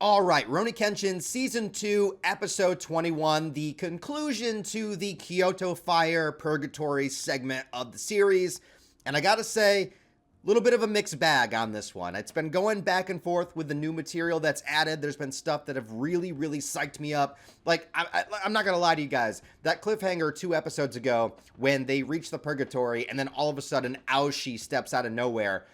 All right, Rurouni Kenshin Season 2, Episode 21, the conclusion to the Kyoto Fire Purgatory segment of the series. And I gotta say, a little bit of a mixed bag on this one. It's been going back and forth with the new material that's added. There's been stuff that have really psyched me up. Like, I'm not gonna lie to you guys. That cliffhanger 2 episodes ago when they reach the Purgatory and then all of a sudden Aoshi steps out of nowhere.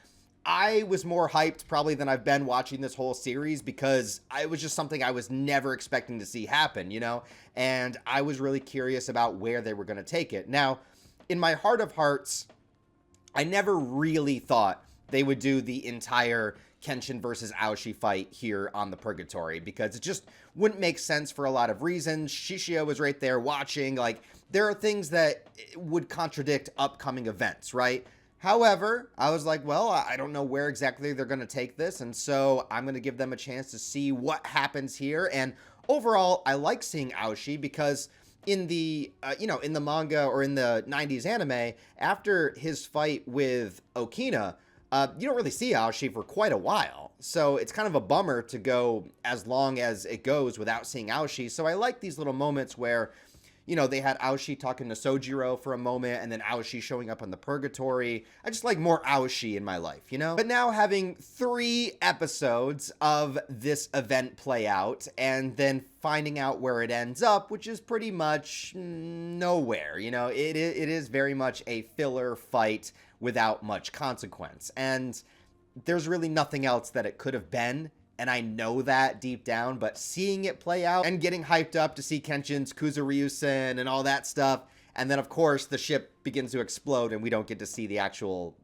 I was more hyped probably than I've been watching this whole series because it was just something I was never expecting to see happen, you know? And I was really curious about where they were going to take it. Now, in my heart of hearts, I never really thought they would do the entire Kenshin versus Aoshi fight here on the Purgatory because it just wouldn't make sense for a lot of reasons. Shishio was right there watching. Like, there are things that would contradict upcoming events, right? However, I was like, well, I don't know where exactly they're going to take this, and so I'm going to give them a chance to see what happens here. And overall, I like seeing Aoshi because in the, in the manga or in the 90s anime, after his fight with Okina, you don't really see Aoshi for quite a while. So it's kind of a bummer to go as long as it goes without seeing Aoshi. So I like these little moments where, you know, they had Aoshi talking to Sojiro for a moment and then Aoshi showing up on the Purgatory. I just like more Aoshi in my life, you know? But now having 3 episodes of this event play out and then finding out where it ends up, which is pretty much nowhere, you know? It is very much a filler fight without much consequence. And there's really nothing else that it could have been. And I know that deep down, but seeing it play out and getting hyped up to see Kenshin's Kuzuryusen and all that stuff. And then, of course, the ship begins to explode and we don't get to see the actual,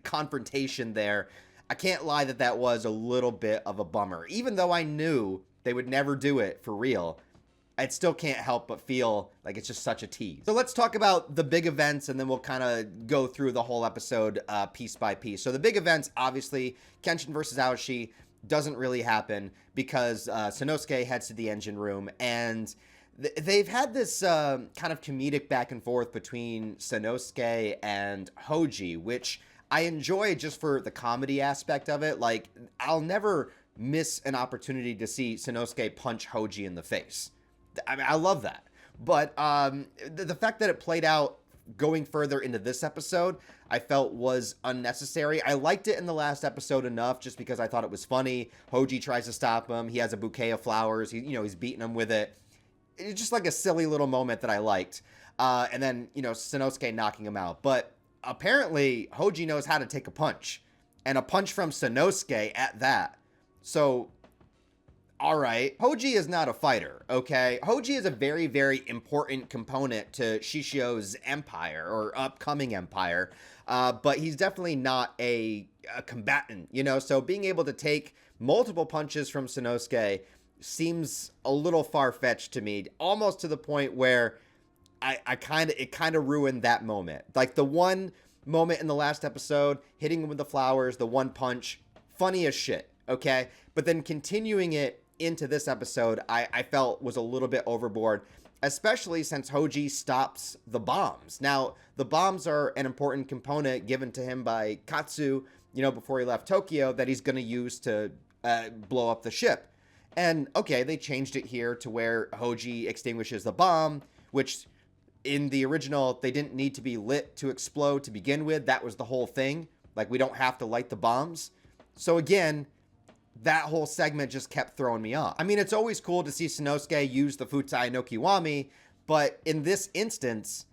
confrontation there. I can't lie that was a little bit of a bummer. Even though I knew they would never do it for real, I still can't help but feel like it's just such a tease. So let's talk about the big events and then we'll kind of go through the whole episode piece by piece. So the big events, obviously, Kenshin versus Aoshi doesn't really happen because Sanosuke heads to the engine room and they've had this kind of comedic back and forth between Sanosuke and Hoji, which I enjoy just for the comedy aspect of it. Like, I'll never miss an opportunity to see Sanosuke punch Hoji in the face. I mean, I love that. But the fact that it played out going further into this episode, I felt was unnecessary. I liked it in the last episode enough just because I thought it was funny. Hoji tries to stop him. He has a bouquet of flowers. He's beating him with it. It's just like a silly little moment that I liked. And then, Sanosuke knocking him out. But apparently, Hoji knows how to take a punch. And a punch from Sanosuke at that. So, all right. Hoji is not a fighter, okay? Hoji is a very, very important component to Shishio's empire or upcoming empire, but he's definitely not a combatant, So being able to take multiple punches from Sanosuke seems a little far-fetched to me, almost to the point where it kind of ruined that moment. Like the one moment in the last episode, hitting him with the flowers, the one punch, funny as shit, okay? But then continuing it into this episode, I felt was a little bit overboard, especially since Hoji stops the bombs. Now, the bombs are an important component given to him by Katsu, before he left Tokyo, that he's going to use to blow up the ship. And, okay, they changed it here to where Hoji extinguishes the bomb, which in the original, they didn't need to be lit to explode to begin with. That was the whole thing. Like, we don't have to light the bombs. So, again, that whole segment just kept throwing me off. I mean, it's always cool to see Sanosuke use the Futai no Kiwami, but in this instance,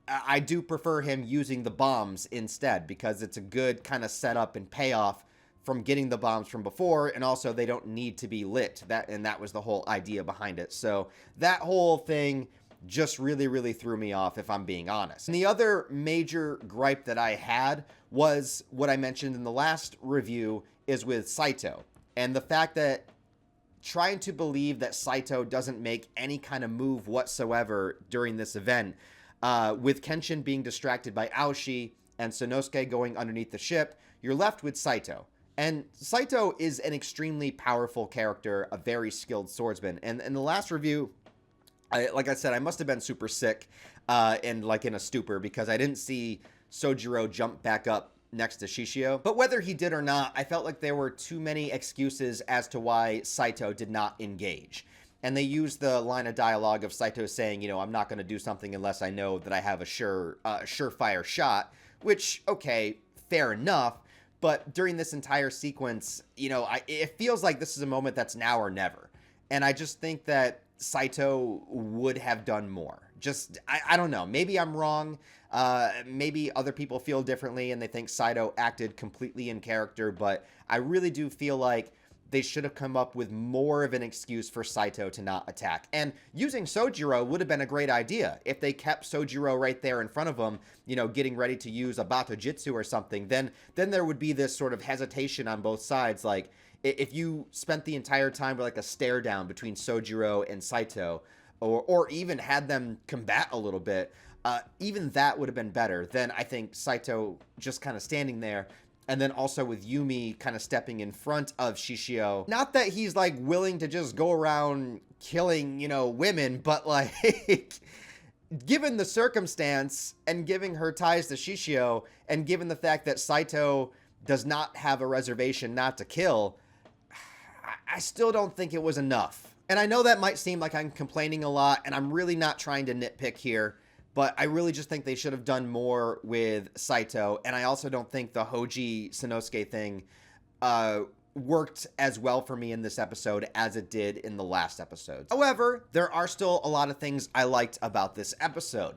I do prefer him using the bombs instead because it's a good kind of setup and payoff from getting the bombs from before, and also they don't need to be lit. That was the whole idea behind it. So that whole thing just really threw me off, if I'm being honest. And the other major gripe that I had was what I mentioned in the last review is with Saito. And the fact that trying to believe that Saito doesn't make any kind of move whatsoever during this event, with Kenshin being distracted by Aoshi and Sanosuke going underneath the ship, you're left with Saito. And Saito is an extremely powerful character, a very skilled swordsman. And in the last review, like I said, I must have been super sick and like in a stupor because I didn't see Sojiro jump back up next to Shishio. But whether he did or not, I felt like there were too many excuses as to why Saito did not engage. And they used the line of dialogue of Saito saying, you know, I'm not going to do something unless I know that I have a surefire shot, which, okay, fair enough. But during this entire sequence, you know, it feels like this is a moment that's now or never. And I just think that Saito would have done more. I don't know. Maybe I'm wrong. Maybe other people feel differently and they think Saito acted completely in character. But I really do feel like they should have come up with more of an excuse for Saito to not attack. And using Sojiro would have been a great idea. If they kept Sojiro right there in front of him, you know, getting ready to use a Batojutsu or something, then there would be this sort of hesitation on both sides. Like, if you spent the entire time with like a stare down between Sojiro and Saito, or even had them combat a little bit, even that would have been better than, I think, Saito just kind of standing there. And then also with Yumi kind of stepping in front of Shishio. Not that he's like willing to just go around killing, you know, women, but like given the circumstance and giving her ties to Shishio, and given the fact that Saito does not have a reservation not to kill, I still don't think it was enough. And I know that might seem like I'm complaining a lot, and I'm really not trying to nitpick here. But I really just think they should have done more with Saito. And I also don't think the Hoji Sanosuke thing worked as well for me in this episode as it did in the last episode. However, there are still a lot of things I liked about this episode.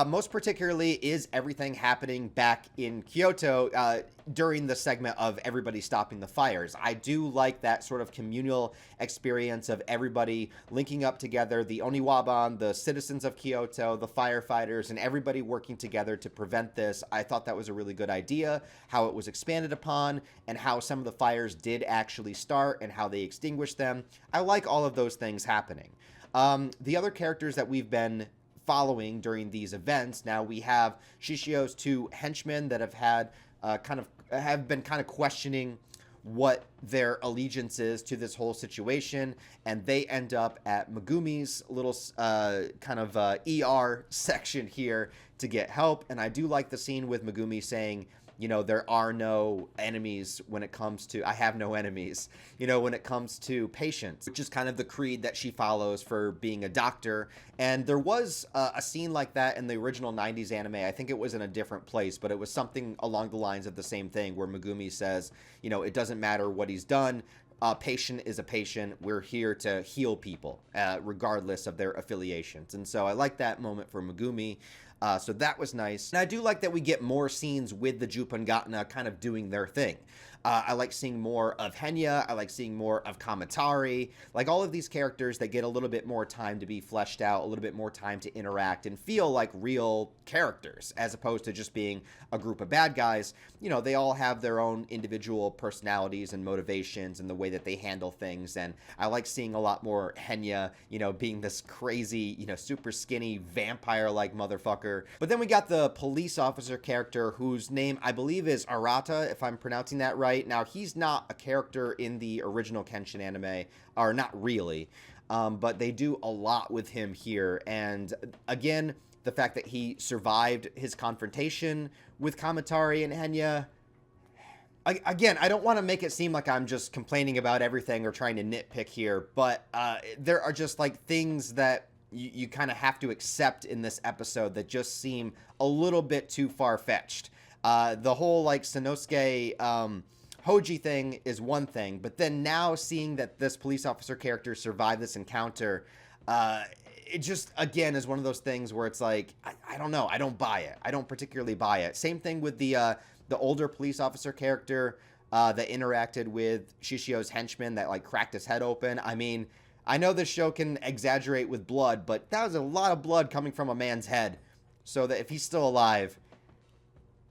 Most particularly is everything happening back in Kyoto during the segment of everybody stopping the fires. I do like that sort of communal experience of everybody linking up together, the Oniwaban, the citizens of Kyoto, the firefighters, and everybody working together to prevent this. I thought that was a really good idea, how it was expanded upon, and how some of the fires did actually start and how they extinguished them. I like all of those things happening. The other characters that we've been following during these events, now we have Shishio's two henchmen that have been kind of questioning what their allegiance is to this whole situation, and they end up at Megumi's little ER section here to get help. And I do like the scene with Megumi saying, you know, there are no enemies when it comes to, I have no enemies, you know, when it comes to patients, which is kind of the creed that she follows for being a doctor. And there was a scene like that in the original 90s anime. I think it was in a different place, but it was something along the lines of the same thing where Megumi says, you know, it doesn't matter what he's done. A patient is a patient. We're here to heal people, regardless of their affiliations. And so I like that moment for Megumi. So that was nice. And I do like that we get more scenes with the Jupangatna kind of doing their thing. I like seeing more of Henya. I like seeing more of Kamatari. Like all of these characters that get a little bit more time to be fleshed out, a little bit more time to interact and feel like real characters as opposed to just being a group of bad guys. You know, they all have their own individual personalities and motivations and the way that they handle things. And I like seeing a lot more Henya, you know, being this crazy, you know, super skinny vampire-like motherfucker. But then we got the police officer character whose name I believe is Arata, if I'm pronouncing that right. Now, he's not a character in the original Kenshin anime, or not really, but they do a lot with him here. And again, the fact that he survived his confrontation with Kamatari and Henya. Again, I don't want to make it seem like I'm just complaining about everything or trying to nitpick here, but there are just like things that you kind of have to accept in this episode that just seem a little bit too far-fetched. The whole like Sanosuke Hoji thing is one thing, but then now seeing that this police officer character survived this encounter, it just, again, is one of those things where it's like, I don't know, I don't buy it. I don't particularly buy it. Same thing with the older police officer character that interacted with Shishio's henchman that like cracked his head open. I mean, I know this show can exaggerate with blood, but that was a lot of blood coming from a man's head. So that if he's still alive,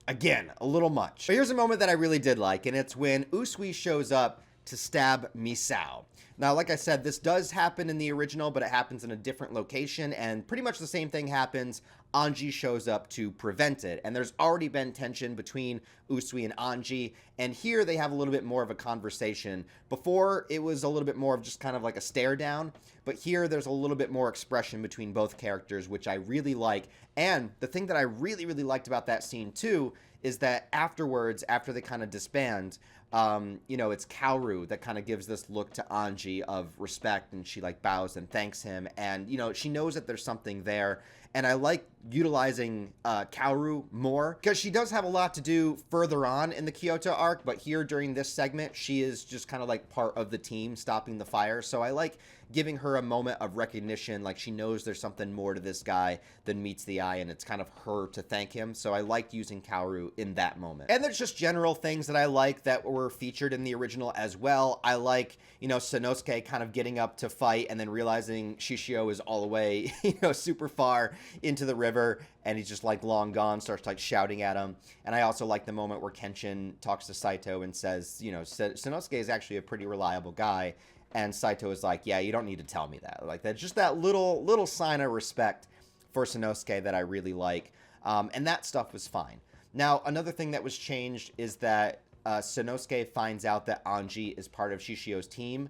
again, a little much. But here's a moment that I really did like, and it's when Usui shows up to stab Misao. Now, like I said, this does happen in the original, but it happens in a different location, and pretty much the same thing happens. Anji shows up to prevent it, and there's already been tension between Usui and Anji, and here they have a little bit more of a conversation. Before, it was a little bit more of just kind of like a stare down, but here there's a little bit more expression between both characters, which I really like. And the thing that I really, really liked about that scene too is that afterwards, after they kind of disband, you know, it's Kaoru that kind of gives this look to Anji of respect, and she like bows and thanks him, and you know, she knows that there's something there. And I like utilizing Kaoru more because she does have a lot to do further on in the Kyoto arc, but here during this segment, she is just kind of like part of the team stopping the fire. So I like giving her a moment of recognition, like she knows there's something more to this guy than meets the eye, and it's kind of her to thank him. So I liked using Kaoru in that moment. And there's just general things that I like that were featured in the original as well. I like, you know, Sanosuke kind of getting up to fight and then realizing Shishio is all the way, you know, super far into the river, and he's just like long gone, starts like shouting at him. And I also like the moment where Kenshin talks to Saito and says, you know, Sanosuke is actually a pretty reliable guy. And Saito is like, yeah, you don't need to tell me that. Like, that's just that little sign of respect for Sanosuke that I really like. And that stuff was fine. Now, another thing that was changed is that Sanosuke finds out that Anji is part of Shishio's team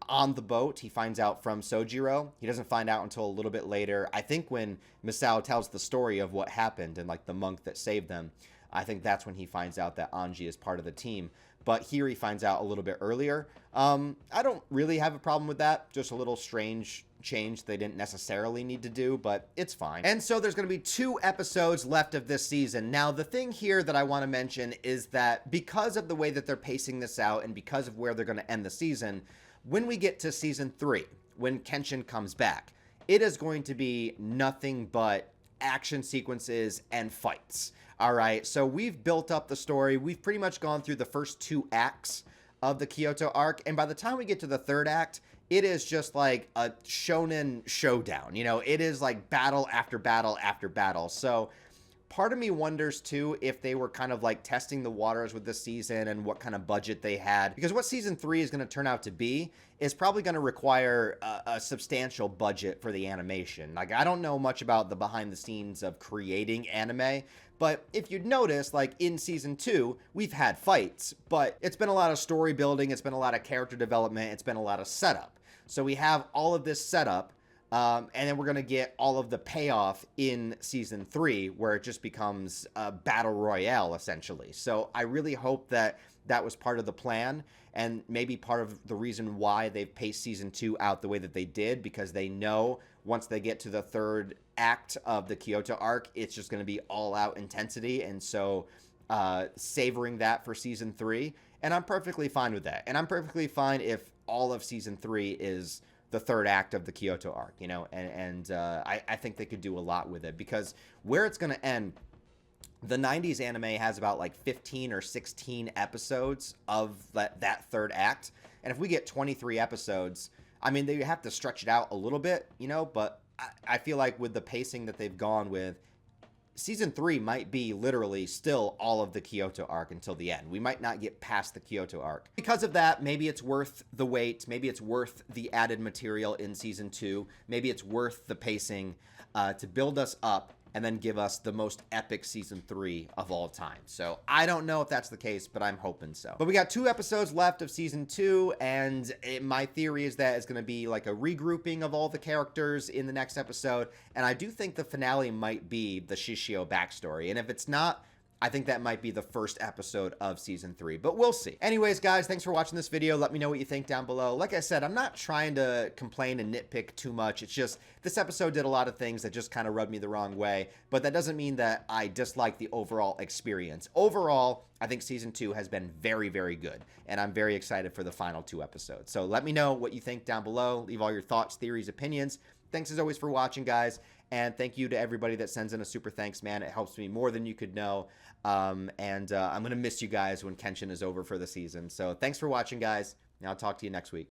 on the boat. He finds out from Sojiro. He doesn't find out until a little bit later. I think when Misao tells the story of what happened and like the monk that saved them, I think that's when he finds out that Anji is part of the team. But here he finds out a little bit earlier. I don't really have a problem with that. Just a little strange change they didn't necessarily need to do, but it's fine. And so there's going to be 2 episodes left of this season. Now, the thing here that I want to mention is that because of the way that they're pacing this out and because of where they're going to end the season, when we get to season 3, when Kenshin comes back, it is going to be nothing but action sequences and fights. All right, so we've built up the story. We've pretty much gone through the first 2 acts of the Kyoto arc, and by the time we get to the 3rd act, it is just like a shonen showdown. You know, it is like battle after battle after battle. So part of me wonders too if they were kind of like testing the waters with this season and what kind of budget they had, because what season 3 is going to turn out to be is probably going to require a substantial budget for the animation. Like, I don't know much about the behind the scenes of creating anime, but if you'd notice, like in season 2, we've had fights, but it's been a lot of story building, it's been a lot of character development, it's been a lot of setup. So we have all of this setup, and then we're going to get all of the payoff in season 3, where it just becomes a battle royale, essentially. So I really hope that that was part of the plan, and maybe part of the reason why they've paced season 2 out the way that they did, because they know once they get to the 3rd act of the Kyoto arc, it's just going to be all out intensity. And so savoring that for season 3, and I'm perfectly fine with that. And I'm perfectly fine if all of season 3 is the 3rd act of the Kyoto arc, you know, and I think they could do a lot with it, because where it's going to end, the 90s anime has about like 15 or 16 episodes of that 3rd act. And if we get 23 episodes, I mean, they have to stretch it out a little bit, you know, but I feel like with the pacing that they've gone with, season 3 might be literally still all of the Kyoto arc until the end. We might not get past the Kyoto arc. Because of that, maybe it's worth the wait. Maybe it's worth the added material in season 2. Maybe it's worth the pacing to build us up and then give us the most epic season 3 of all time. So I don't know if that's the case, but I'm hoping so. But we got 2 episodes left of season 2, and my theory is that it's going to be like a regrouping of all the characters in the next episode, and I do think the finale might be the Shishio backstory, and if it's not, I think that might be the first episode of season 3, but we'll see. Anyways, guys, thanks for watching this video. Let me know what you think down below. Like I said, I'm not trying to complain and nitpick too much. It's just this episode did a lot of things that just kind of rubbed me the wrong way, but that doesn't mean that I dislike the overall experience. Overall, I think season 2 has been very, very good, and I'm very excited for the final 2 episodes. So let me know what you think down below. Leave all your thoughts, theories, opinions. Thanks as always for watching, guys. And thank you to everybody that sends in a super thanks, man. It helps me more than you could know. I'm going to miss you guys when Kenshin is over for the season. So thanks for watching, guys. And I'll talk to you next week.